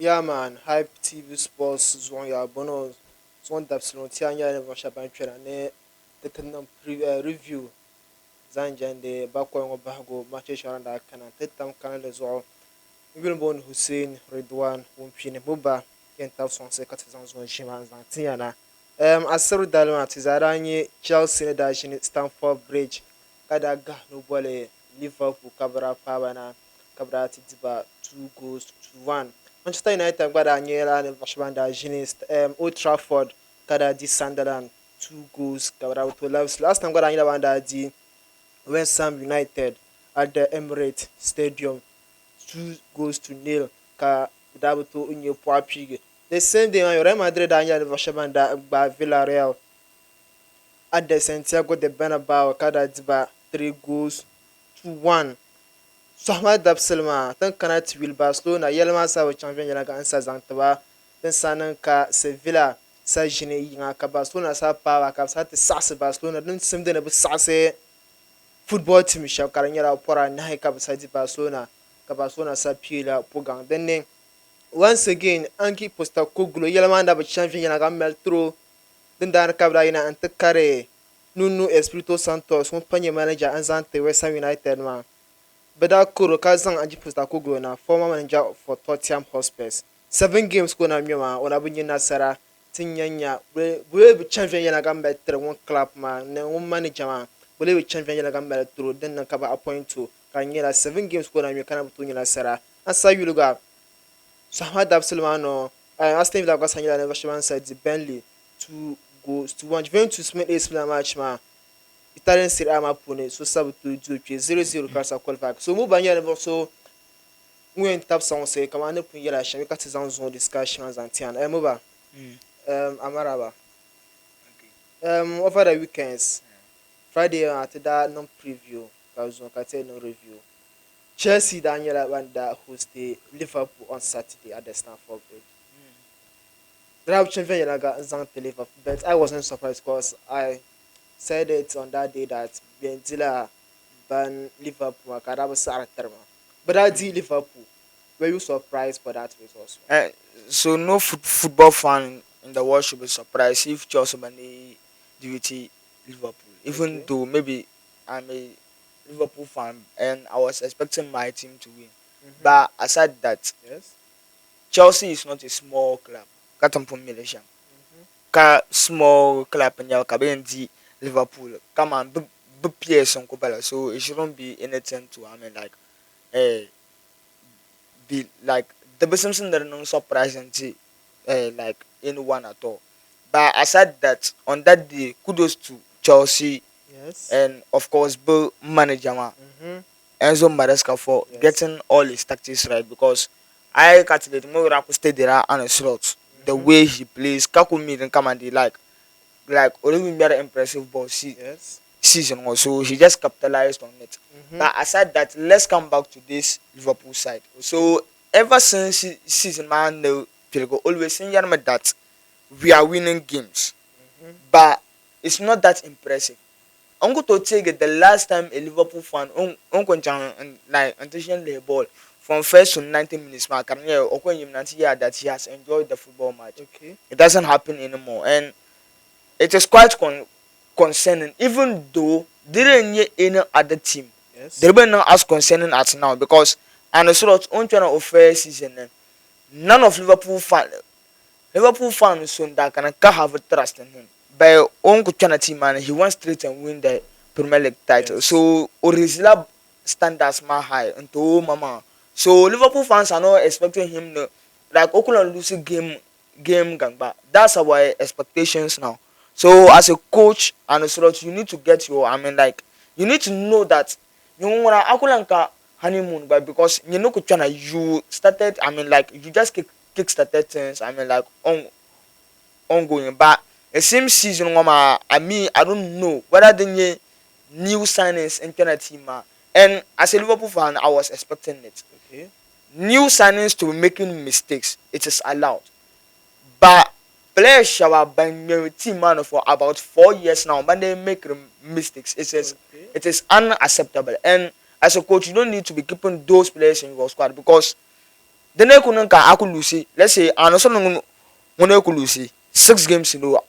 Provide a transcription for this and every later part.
Yeah, man. Hype TV Sports zone ya bono zone Barcelona tianya ne vasha banchera ne tetanam review zanjande bakwa ngo bago match sharanda kana tetam kana le zo ngun bon Hussein Redwan wumpine muba kenta sonse katizan zone jima zantiana asaru dalma tizaranye Chelsea ne da shi Stamford Bridge kada ga no bole Liverpool kabra pabana kabra tiba 2 goals to 1. Manchester United gbada anyela ne vashbanda Genius Old Trafford kada di Sunderland 2 goals kabra to last time gbada anyela banda di West Ham United at the Emirates Stadium 2 goals to nil ka dabuto unye puapige. The same day man Real Madrid anyela ne vashbanda gba Villarreal at the Santiago de Bernabeu kada diba 3 goals to 1. Sohma Dabselma tan kana wil Barcelona yelma sa wa champion yana ga ansa zantaba tan sanan ka Sevilla sa jine yinga ka Barcelona sa pawa ka sa ta sase Barcelona dun simde na bu sase football team sha karanyara pora na ka sa di Barcelona sa pila pogang then once again anki posta koglo yelma da ba champion yana ga meltro din da ka bra yana antakare Nuno Espirito Santos mon panye manager anzante West Ham United man. Beda Kuro Kazan Anji Postecoglou na former manager for Tottenham Hotspur. 7 games go na mioma ona bunye nasara tinyanya we be champion yana gamba tre one club ma ne one manager ma we be champion yana gamba tro den na kaba appoint to kanyela 7 games go na mi kana butu nyina sara asa yuluga so Ahmad Absulmano Aston Villa got sanyela never shman said the Burnley 2 goals to 1 Juventus made a match ma Italian Serie A mapone so sabu to do 0-0 kasa qualify so mu banya ne so when tap sound say come on pun yela shami ka tizan zone discussions and tian mu ba Mm. amaraba Okay. over the weekends Friday at that non preview ka zo ka tell no review Chelsea Daniela Wanda host the Liverpool on Saturday at the Stamford Bridge. Mm. Drab champion yela ga zan Liverpool but I wasn't surprised because I said it on that day that Benzilla ban Liverpool Kadaba Sara Terma. But I did Liverpool. Were you surprised for that result? Uh, so no football fan in the world should be surprised if Chelsea Mane duty Liverpool. Even Okay. though maybe I'm a Liverpool fan and I was expecting my team to win. Mm-hmm. But aside that, Yes. Chelsea is not a small club. Katampon Malaysia. Mm-hmm. Ka small club and you can Liverpool. Come on, big players on Kubala. So it shouldn't be anything to like eh be like the business that no surprising to like anyone at all. But aside that, on that day, kudos to Chelsea Yes. and of course Bill manager Mm-hmm. Enzo Maresca for Yes. getting all his tactics right because I calculate more Raku stay there on a slot. The Mm-hmm. way he plays, Kaku made and come and they like already very impressive ball Yes. season also he just capitalized on it. Mm-hmm. But aside that, let's come back to this Liverpool side. Okay. So ever since season man no Pirgo always saying that we are winning games. Mm-hmm. But it's not that impressive. I'm going to take it the last time a Liverpool fan like intention the ball from first to 90 minutes mark and yeah that he has enjoyed the football match. Okay. It doesn't happen anymore and it is quite concerning, even though there ain't any other team. Yes. They were not as concerning as now because and so that on trying to offer season, none of Liverpool fans so that can have a trust in him. But on Kuchana team and he wants straight and win the Premier League title. Yes. So Orizla standards my high into mama. So Liverpool fans are not expecting him to like Oakland losing game gangba. That's our expectations now. So as a coach and a sort you need to get your like you need to know that you wanna Akulanka honeymoon but because you know Kuchana you started like you just kick started things like ongoing but the same season I don't know whether the new signings in the team and as a Liverpool fan I was expecting it. Okay. New signings to be making mistakes, it is allowed. But players shall have been team man for about 4 years now, but they make mistakes. Okay. It is unacceptable. And as a coach, you don't need to be keeping those players in your squad because The next one I could lose. Let's say I know someone when I could lose 6 games in a row.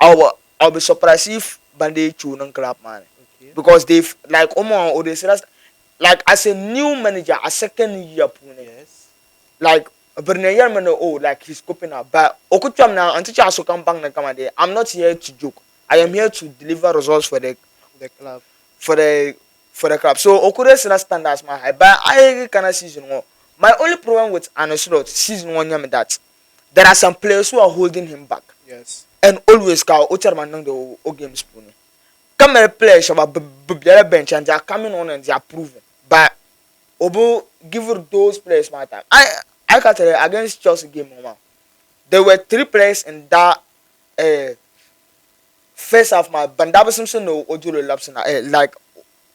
I'll be surprised if Bandai choose club man Okay. because they've like Omo or they say like as a new manager, a second year opponent. Yes. Like Bernayer man like he's coping up. But Okucham now until Chaso come back na come there. I'm not here to joke. I am here to deliver results for the club. for the for the club. So Okure still standards my high. But I can season one. My only problem with Arne season one yam that there are some players who are holding him back. Yes. And always ka Ocherman nang the O games puni. Come a players about the bench and they are coming on and they are proven. But Obo give those players my time. I can tell you against Chelsea game mama. There were 3 players in that first half my Bandaba Simpson no Ojulo Lapson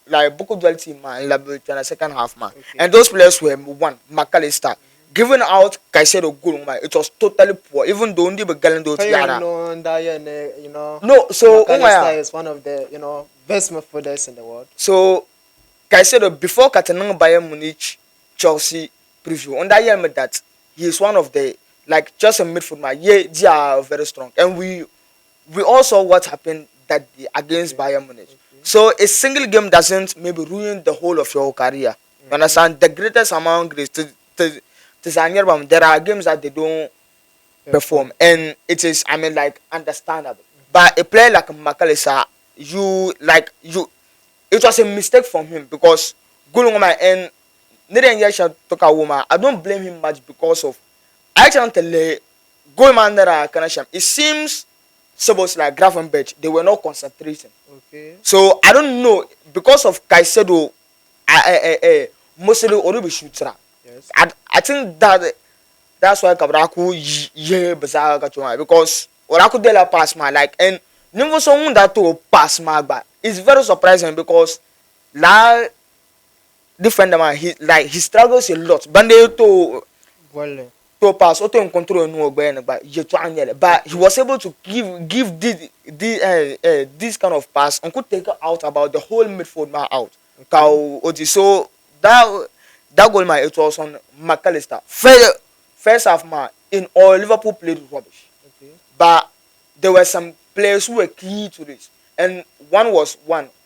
like Boko Dual team man in the second half man. Okay. And those players were one McAllister. Giving out Caicedo goal man, it was totally poor. Even though only Galendo Tiara. No, so McAllister is one of the best midfielders in the world. So Caicedo before Catalan Bayern Munich Chelsea preview on that year that he is one of the like just a midfield man. Yeah, they are very strong. And we all saw what happened that day against Bayern Munich. Okay. So a single game doesn't maybe ruin the whole of your career. You understand? The greatest among grace there are games that they don't perform, and it is like understandable. But a player like McAllister, it was a mistake from him because Gulungoma and I don't blame him much because of I actually tell you Goalman connection. It seems supposed like Gravenberch, they were not concentrating. Okay. So I don't know because of Caicedo, mostly Orubi shooter. Yes. I think that's why Kabraku bizarre because Oraku de la pass my like and never someone that to pass my but it's very surprising because la defender man he struggles a lot. Bande to pass auto in control no but he was able to give this kind of pass and could take out about the whole midfield man out. Okay. So that goal man it was on McAllister. First half man in all Liverpool played rubbish. Okay. But there were some players who were key to this. And one was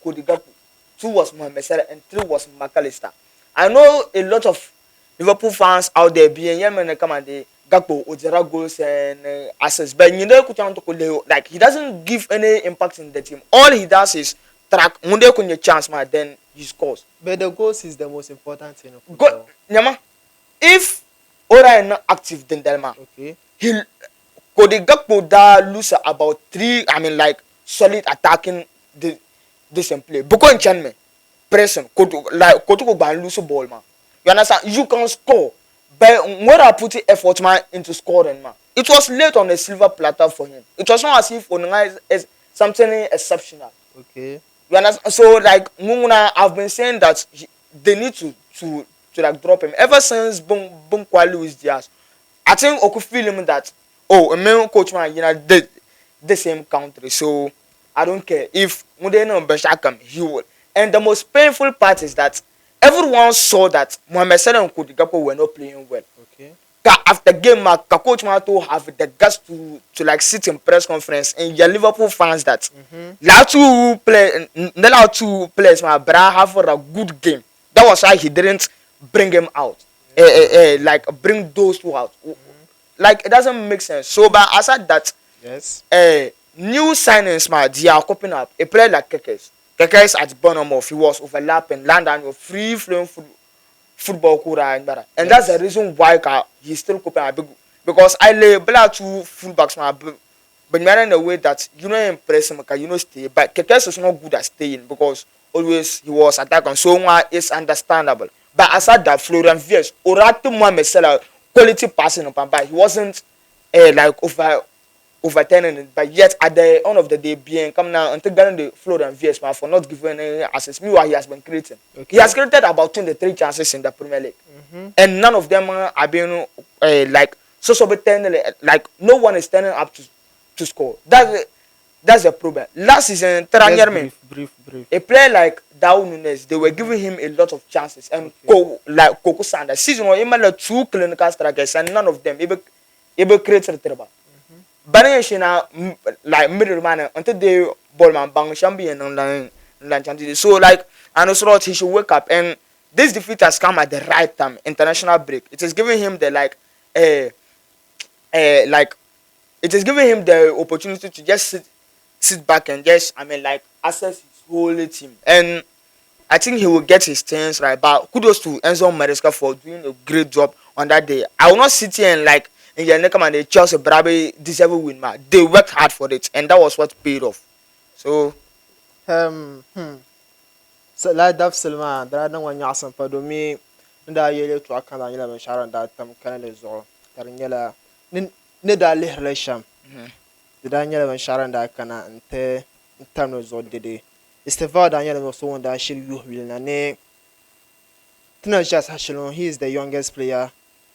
Cody Gakpo, 2 was Mohamed Salah, and 3 was McAllister. I know a lot of Liverpool fans out there being Yemen come and they Gakpo Ojera goals and assists. But you know like he doesn't give any impact in the team. All he does is track when they can chance man, then he scores. But the goals is the most important thing of football. If Ora is not active then Delma, okay. He could the Gakpo da lose about 3 like solid attacking the same play. Boko enchantment pressing could go lose a ball man. You understand? You can score. But when I put effort man into scoring man, it was late on a silver platter for him. It was not as if Onana is something exceptional. Okay. You understand? So like Munguna, I've been saying that they need to like drop him ever since Bung Kwalu is Diaz. I think I could feel him that a main coach man the same country. So I don't care if Mudena Bashakam he will. And the most painful part is that everyone saw that Mohamed Salah and Cody Gakpo were not playing well. Okay. After game, coach man to have the guts to like sit in press conference and your Liverpool fans that two players my brother have for a good game. That was why he didn't bring him out. Like bring those 2 out. Like it doesn't make sense. So but aside that, yes. New signings man, they are coping up. A player like Kekes at Bournemouth, he was overlapping, landing with free flowing football and that's the reason why he's still coping up because I lay black 2 fullbacks man, but in a way that you know impress him, you know stay. But Kekes is not good at staying because always he was attacking, so it's understandable. But aside that, Florian Wirtz, Oratu Mohamed Salah, quality passing up, but he wasn't like overturning it. But yet at the end of the day, being come now and taking the Florian Wirtz for not giving any assist. Meanwhile, he has been creating. Okay. He has created about 23 chances in the Premier League, and none of them are being like so like no one is turning up to score. That That's the problem. Last season, Just Teranyerme, brief. a player like Darwin Nunes, they were giving him a lot of chances. And Okay. like Coco Sanders, season one, he had 2 clinical strikers, and none of them ever created trouble. Banning Shina like middle man until the ballman bang champion on the so like and also he should wake up, and this defeat has come at the right time, international break. It is giving him the like it is giving him the opportunity to just sit back and just like assess his whole team, and I think he will get his things right. But kudos to Enzo Maresca for doing a great job on that day. I will not sit here and like in the come and the Chelsea Brabe deserve a win, man. They worked hard for it, and that was what paid off. So um hmm. So la daf silma da dan wani asan fa domin inda yele to akan da yela ban sharan da tam kan le zo tarnyela ne da le relation da yela ban sharan da kana ante tam no zo dede Isteva da yela so wanda shil yu wilna ne tana just hashilon. He is the youngest player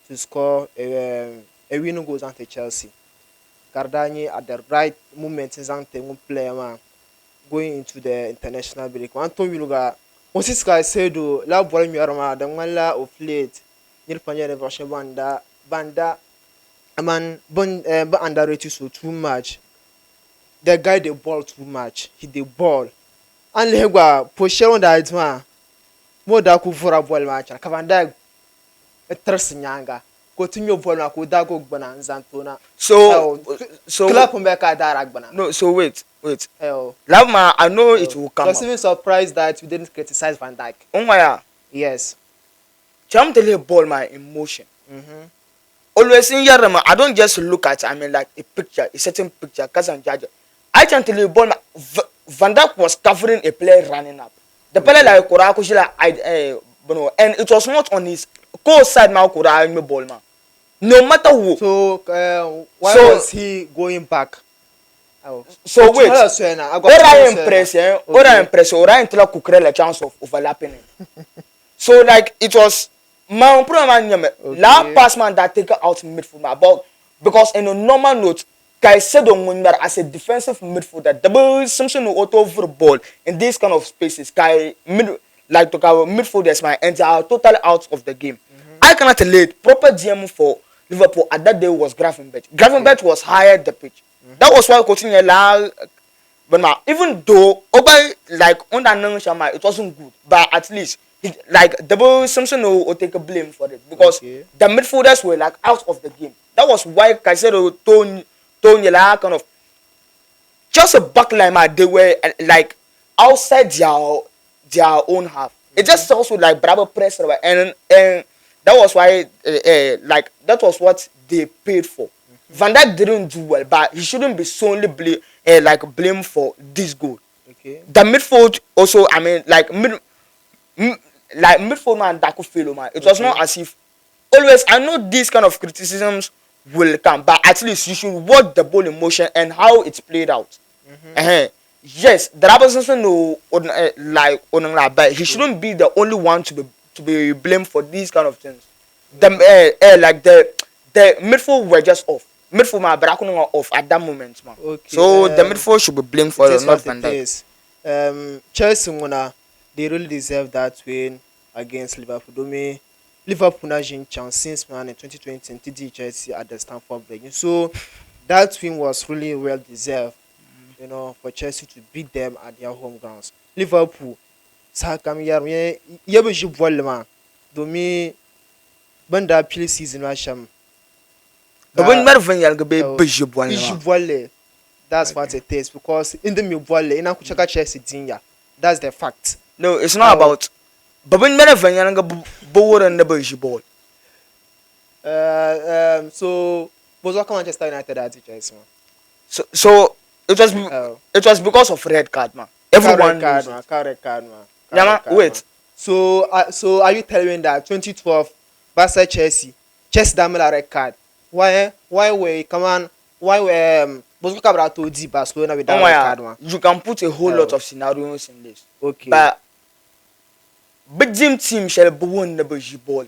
to score a winning goals ante Chelsea. Cardani at the right moment in Zante player man going into the international break. Anton Wiluga, Moses Kai said, La Boy Mirama, the Mala of late, Nilpanya version Banda, a man underrated so too much. The guy the ball too much. He the ball. And Legua, Pocheron that man, more da for a ball match. Cavanda, a Tersinyanga. Continue ball na kudago gbana Zantona. so Clap on back at Daragbana. no. So wait. Hell. Lavma, I know it will come. Just even surprised that we didn't criticize Van Dijk. Oh my, Yes. Cham tell you ball my emotion. Mm-hmm. Always in Yarama, I don't just look at like a picture, a certain picture, cousin judge. I can tell you ball my Van Dijk was covering a player running up. The player like Korakushila and it was not on his co-side now Kora ball man. No matter who. So why was he going back? Oh. So wait. Ora impress, ora intela kukre chance of overlapping him. So like it was my problem la pass man that take out midfield man, but because in a normal note Caicedo as a defensive midfielder double something auto over ball in these kind of spaces like to cover midfielders my entire total out of the game. I cannot relate proper GM for Liverpool at that day was Gravenberch. Gravenberch was higher the pitch. That was why coaching but now even though like under Shama it wasn't good, but at least like double Simpson will take a blame for it because the midfielders were like out of the game. That was why Caicedo Tony kind of just a backline they were like outside their own half. It just also like Bravo press and that was why like that was what they paid for. Van Dijk didn't do well, but he shouldn't be solely blamed for this goal. Okay. The midfield also, like midfield man that could fail, man. It was not as if always. I know these kind of criticisms will come, but at least you should watch the ball in motion and how it's played out. Yes, there are persons no but he shouldn't be the only one to be blamed for these kind of things. Like the midfield were just off. Midfield man Barakuno off at that moment, man. Okay. So the midfield should be blamed for not Van Dijk. Chelsea they really deserve that win against Liverpool. Domi Liverpool na jin chance since man in 2020 and TD Chelsea at the Stamford Bridge. So that win was really well deserved, you know, for Chelsea to beat them at their home grounds. Liverpool sakam yar ye be jibwal man. Domi banda pili season wa sham. But when Marvin Yalga be jibwal. That's what it is because in the Mubwale in Akuchaka Chelsea Dinya. That's the fact. No, it's not about. But when Marvin Yalga board and the Bush ball. So was what Manchester United at Chelsea, man. So it was because of red card, man. Everyone correct card, man. Yeah, man. Wait. So are you telling me that 2012 Barca Chelsea damn red card? Why were to deep Barcelona with that card, man? You can put a whole lot of scenarios in this. Okay. But team shall be won the ball.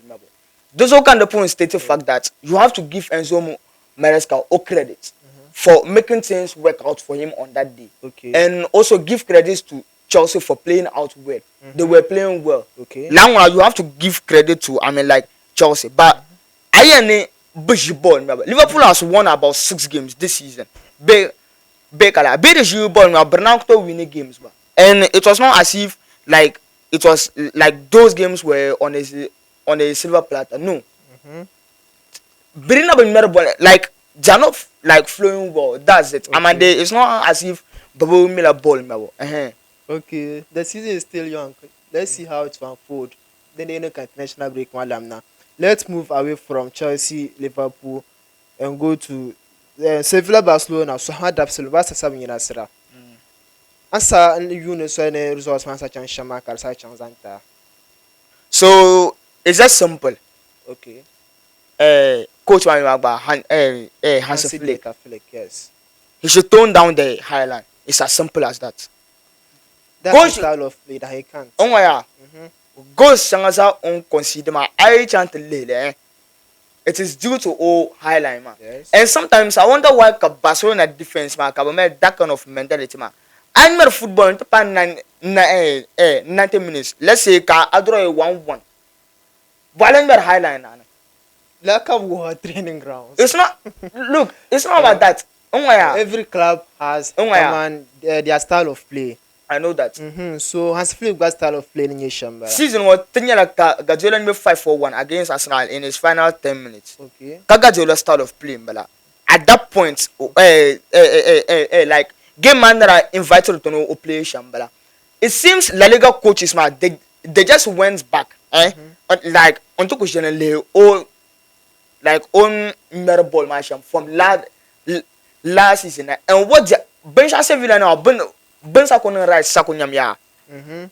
Those all kind of points state the fact that you have to give Enzo Maresca all credit for making things work out for him on that day. Okay. And also give credits to Chelsea for playing out well. They Mm-hmm. were playing well. Okay. Now you have to give credit to like Chelsea. But I any bush ball. Liverpool has won about 6 games this season. Bekala, be the ball now. Bernardo winning games, and it was not as if like it was like those games were on a silver platter. No, Mm-hmm. bring up another ball like they're not like flowing well. That's it. Okay. I mean, it's not as if Babo Miller ball. Okay. The season is still young. Let's see how it will unfold. Then they know international break malam now. Let's move away from Chelsea, Liverpool, and go to Sevilla, Barcelona. So how Barcelona basta sabi nyina sira. Asa you so ne results man sa chan shama kar sa chan zanta. So it's just simple. Okay. Coach Wanyama Hansi Hansi Flick. Flick, yes. He should tone down the highline. It's as simple as that. That's Coach- the style of play that he can't. Oh my god. Mm-hmm. Goals sangasa on consider my I chant lele. It is due to all highline man. Yes. And sometimes I wonder why Barcelona defense man have that kind of mentality man. I'm not football into 90 minutes. Let's say I draw a 1-1. But highline. Like a war training grounds. It's not look, it's not about that. Oh my god. Every club has Oh my God. their style of play. I know that. Mm-hmm. So Hansi Flick got style of play in Shambara. Season was 10 years like Guardiola made 5-4-1 against Arsenal in his final 10 minutes. Okay. Guardiola's style of play, Mbala. At that point, like game man that I invited to know play Shambala. It seems La Liga coaches man they just went back, like on to question or like on mirror ball match from last season. And what the Benja Sevilla now Ben Sakon right Sakonyam ya Mm-hmm.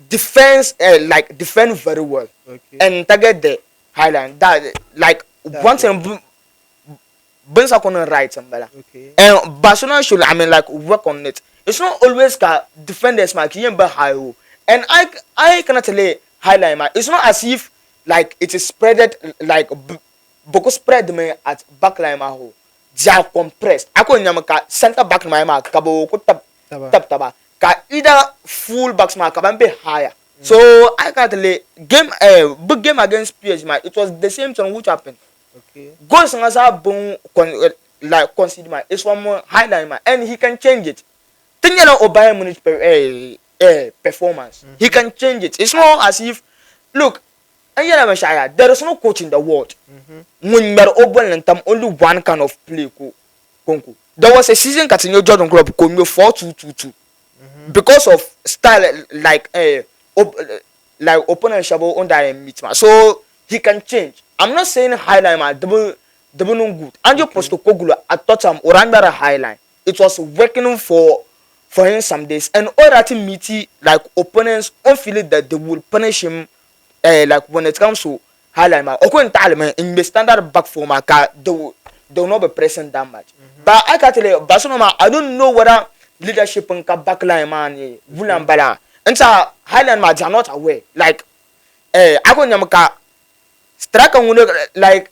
defense like defend very well Okay. and target the highline that like That's one thing Ben Sakon right Mbala. Okay. And Barcelona should like work on it. It's not always that defenders man can be high. And I cannot tell you highlight man. It's not as if like it is spreaded like because spread me at backline man ho. They are compressed. Ako nyamaka center back my man kabo ko taba. Ka either full backs man ka be higher. So I can't tell you game big game against PSG man. It was the same thing which happened. Okay. Goals bon like consider man. It's one more highlight man, and he can change it. Think you know Bayern Munich performance. He can change it. It's not as if look, and you know there is no coach in the world. When you're open and only one kind of play konku. There was a season Catinho Jordan Club called me 4-2-2-2 because of style like like opponent shabo under a meet man. So he can change. I'm not saying highline man double no good. Anjo Postecoglou at Tottenham Oranda highline. It was working for him some days, and all that meaty like opponents don't feel it that they will punish him like when it comes to highline man. Okay, in the standard back for my car they will not be pressing that much. But I can tell you Barcelona, I don't know whether leadership in backline man William Bala and so highline man they are not aware. Like I go nyamaka striker like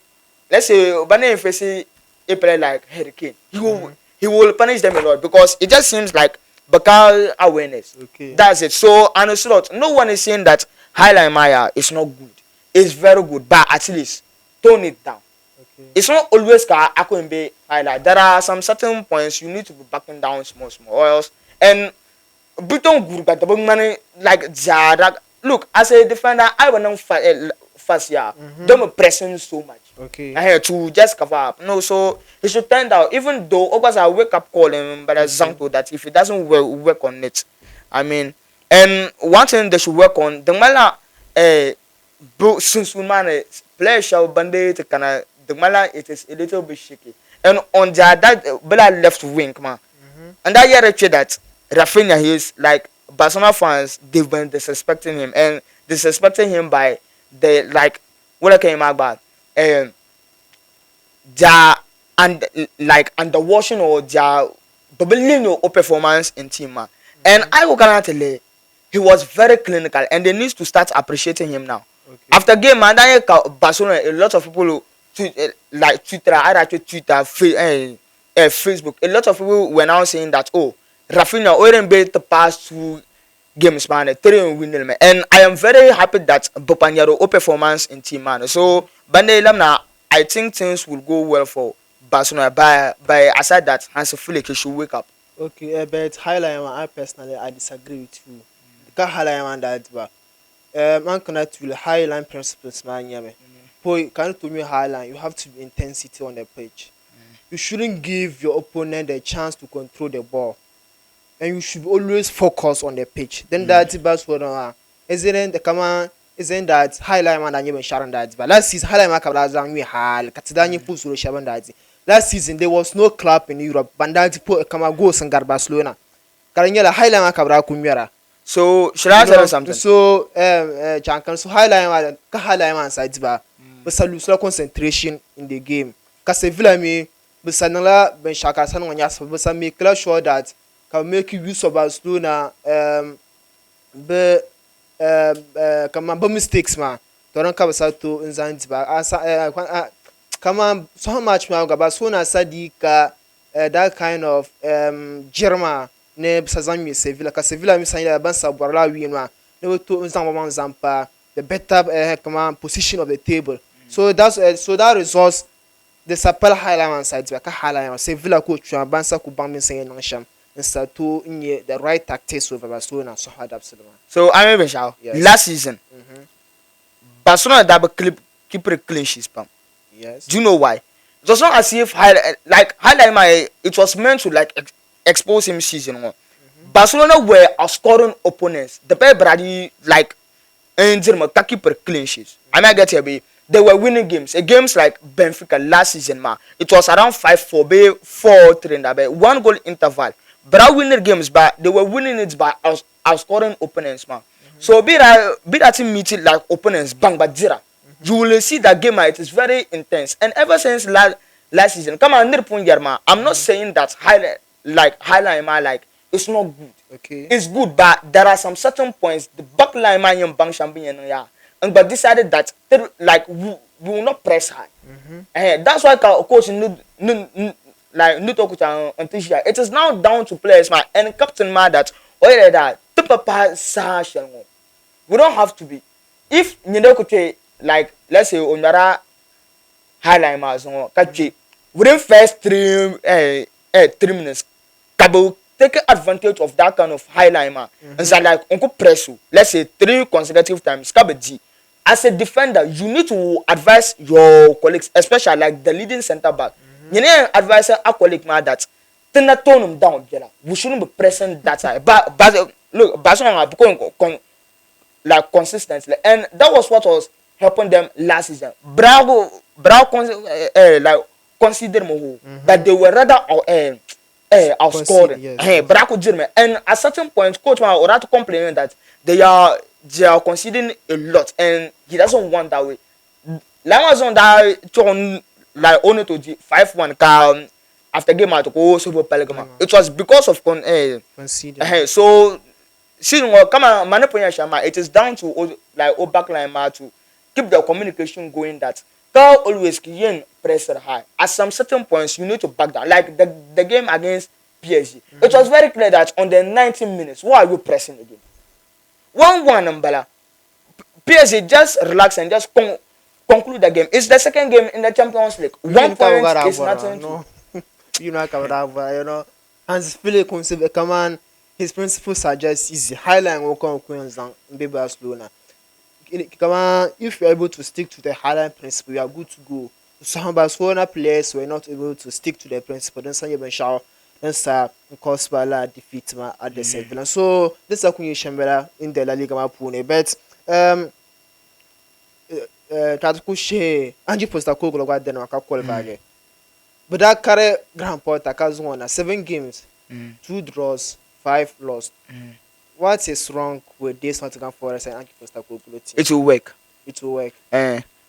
let's say Obane face a player like Hurricane. He will punish them a lot because it just seems like Bakal awareness. Okay. That's it. So and it's not no one is saying that highline Maya is not good. It's very good, but at least tone it down. Okay. It's not always Akwembe highlight. There are some certain points you need to be backing down small or else. And Buton Gurga the money like Zara. Look, as a defender, I will not fast yeah. Don't be pressing so much. Okay. I had to just cover up. No, so he should turn out. Even though Ogas I wake up calling but Zanto that if it doesn't work on it. I mean, and one thing they should work on the mala since man play shall bandit kana the mala it is a little bit shaky. And on that Bella left wing man. And that year that Rafinha is like Barcelona fans they've been disrespecting him and disrespecting him by the like what I came about their and like under washing or their bubbling or performance in team man. And I will tell you he was very clinical and they need to start appreciating him now. Okay. After game man Barcelona a lot of people like Twitter either Twitter Facebook, a lot of people were now saying that, oh, Rafinha already be the past 2 games, man, 3 win, man. And I am very happy that Bopanyaro o performance in team, man. So Bande Lamna, I think things will go well for Barcelona. By aside that, Hansi Flick should wake up. Okay, but highlight one, I personally I disagree with you. Because highlight one that but man cannot will highline principles man yame. Boy, can to me highline, you have to be intensity on the pitch. You shouldn't give your opponent a chance to control the ball. And you should always focus on the pitch. Then that's Barcelona. Isn't the command isn't that highlight man and you Sharon that but last season highlight man kabla we hal katidani pusu Sharon that last season there was no club in Europe bandati po kama goals in Barcelona. Karanyela highlight man kabla kumyara. So should I tell you something? So Jankan so highlight man side ba but lose concentration in the game. Cause Sevilla me but sanala ben shaka sanwanya but make sure that can make use of Barcelona be come on mistakes man don't come to in Zanzibar come on so much man Barcelona Sadika that kind of German ne Sazami Sevilla cause Sevilla mi sanya bansa borla win man ne to Nzamba Zampa the better come on position of the table so that's so that results the Sapel Highland side ka Highland Sevilla coach bansa ku bang mi sanya nangsham instead to the right tactics with Barcelona so hard absolutely. So I remember Shao, last season, Barcelona double keep a clean sheet, spam. Yes. Do you know why? It was not as if highlight it was meant to like expose him season 1. Barcelona were outscoring opponents. The pair Brady like keep a clean sheet. I mean I get here, they were winning games. Games like Benfica last season, man. It was around 5-4, 4-3, 1 goal interval. But winning games, but they were winning it by outscoring opponents, man. So be that team meeting like opponents, bang but zero. You will see that game, it is very intense. And ever since last season, come on, I'm not saying that highlight like it's not good. Okay. It's good, but there are some certain points. The back line man young bang champion, yeah. And but decided that like we will not press high. That's why coach it is now down to players man and captain man that we don't have to be if you like let's say Onara highlight man within first 3 minutes Kabo take advantage of that kind of highlight man and say like uncle press you let's say 3 consecutive times Kabeji. As a defender, you need to advise your colleagues, especially like the leading center back. You need to advise a colleague man that tone him down. We shouldn't be pressing that side. But look, Barcelona become like consistently, and that was what was helping them last season. Bravo, like consider more, but they were rather outscoring. Yes. And at certain point, coach man would have to complain that they are conceding a lot, and he doesn't want that way. Lamazon that turn like only to the 5-1 after game at go super Pellegama. It was because of Conceding. so seeing what come on manipulation, it is down to like backline man to keep the communication going. That Carl always can pressure high. At some certain points, you need to back down. Like the game against PSG, it was very clear that on the 19 minutes, why are you pressing the game? 1-1 Mbala. PSG just relax and just conclude the game. It's the second game in the Champions League. 1 point is nothing. No. You know, Hans Philip come on. His principles are just easy. Highline will come in Barcelona. Come on, if you're able to stick to the highline principle, you are good to go. Some Barcelona players were not able to stick to the principle. Then some even shout. Then sir, cause Bala defeat ma at the Sevilla. So this is a Shambhala in the La Liga Mapune. But Tatukushe Angie Postako Global Denmark call bag. But that carry Grand Port Akazwana 7 games, 2 draws, 5 lost. What is wrong with this Nottingham Forest and Angie Postako team? It will work. It will work.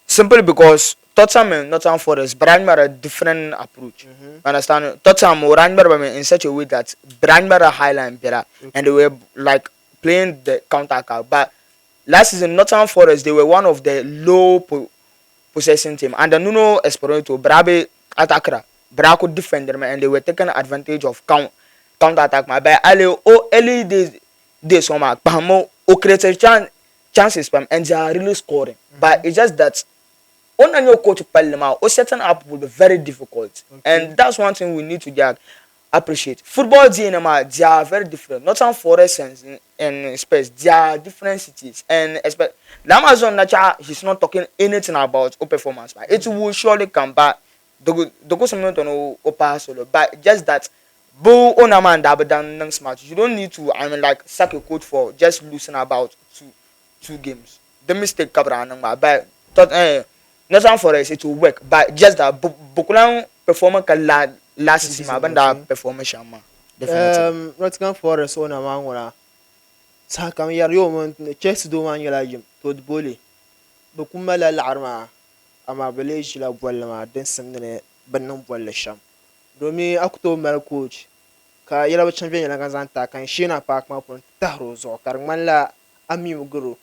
Simply because Tottenham and Nottingham Forest brand a different approach. Understand? Tottenham ran in such a way that brand highline better, and they were like playing the counter attack. But last season, Nottingham Forest they were one of the low possessing team, and the Nuno Espirito Brabe attacker but I could defend them and they were taking advantage of counter attack. My by early days from my Bahamo created chances and they are really scoring. But it's just that on your coach Palema or setting up will be very difficult. Okay. And that's one thing we need to appreciate. Football DNA, they are very different. Not some forest and space, they are different cities. And expect the Amazon nature he's not talking anything about performance, but it will surely come back. The go something to know solo. But just that Bo on a man that done smart. You don't need to like sack a coach for just losing about two games. The mistake kabra nang but thought not some forest it will work. But just that Bokulan performer can last This season season, banda okay. performance shama definitely. Nottingham Forest on a man wala. Sakam yar yo man Chelsea do man yala jim to the bully. Bukuma la arma ama village la bolla ma den samne bannan bolla sham. Domi akuto mal coach ka yala ba champion yala gazanta kan shina park ma pon tahro zo karman la ami muguru.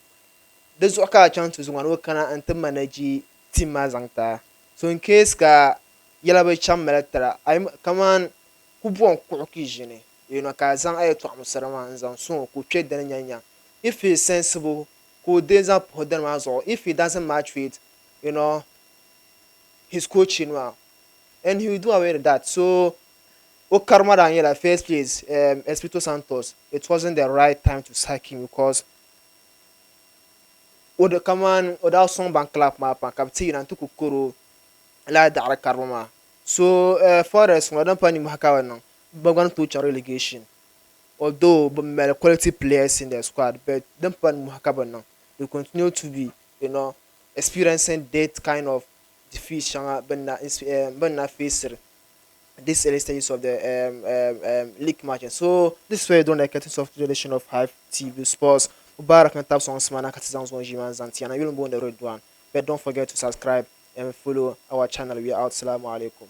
Da zo ka chance zo ngano kana antum manaji team ma zangta. So in case ka yala ba cham melatara ay kaman ku bon ku ki jene. You know ka zang ay to amusarama zang so ku trade den nyanya. If he's sensible, ku deza poder ma zo. If he doesn't match with, you know, his coaching well, and he will do away with that. So O Karma Daniela first place, Espirito Santos, it wasn't the right time to sack him because Oda Kaman Oda Song Bank Club map and Captain and Tukukuru La Dara Karma. So Forest, Madam Pani Mahakawan, Bagan to relegation. Although but quality players in the squad, but Dampan Muhakaban they continue to be, you know, experiencing that kind of defeat shanga benna face this early stages of the league matches. So this is where you don't like it of the edition of Hive TV Sports. Mubarak and tap on Smana Katizans on Jiman Zantiana. You don't go on the road one. But don't forget to subscribe and follow our channel. We are out. Salamu alaikum.